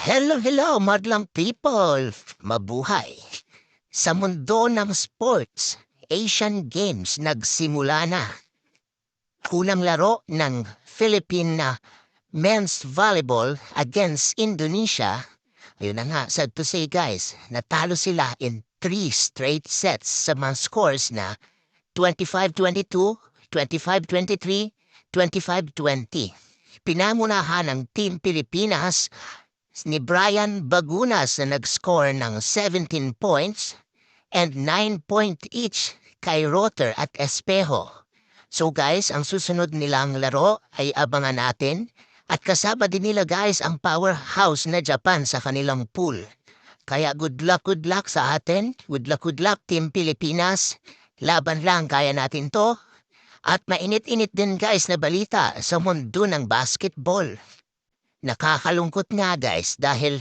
Hello, madlang people! Mabuhay! Sa mundo ng sports, Asian Games nagsimula na. Unang laro ng Philippine men's volleyball against Indonesia. Ayun na nga, sad to say guys, natalo sila in 3 straight sets sa mga scores na 25-22, 25-23, 25-20. Pinamunahan ng Team Pilipinas ni Brian Bagunas na nag-score ng 17 points and 9 point each kay Rotter at Espejo. So guys, ang susunod nilang laro ay abangan natin at kasama din nila guys ang powerhouse na Japan sa kanilang pool. Kaya good luck sa atin. Good luck Team Pilipinas. Laban lang, kaya natin to. At mainit-init din guys na balita sa mundo ng basketball. Nakakalungkot nga guys dahil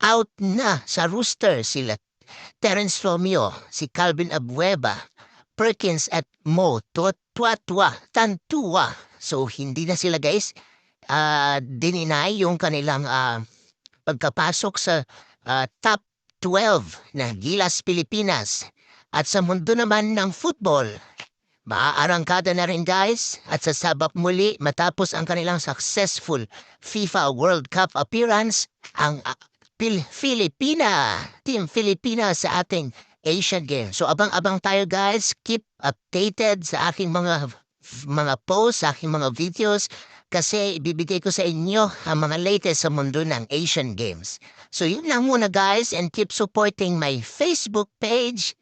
out na sa rooster sila Terence Romeo, si Calvin Abueva, Perkins at Mo Tantua. So hindi na sila guys dininay yung kanilang pagkapasok sa top 12 na Gilas Pilipinas. At sa mundo naman ng football, maaarangkada na rin guys at sasabak muli matapos ang kanilang successful FIFA World Cup appearance ang Team Filipina sa ating Asian Games. So abang-abang tayo guys, keep updated sa aking mga posts, sa aking mga videos kasi ibibigay ko sa inyo ang mga latest sa mundo ng Asian Games. So yun lang muna guys and keep supporting my Facebook page.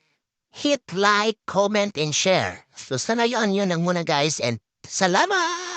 Hit like, comment, and share. So sana yun lang muna guys and salamat!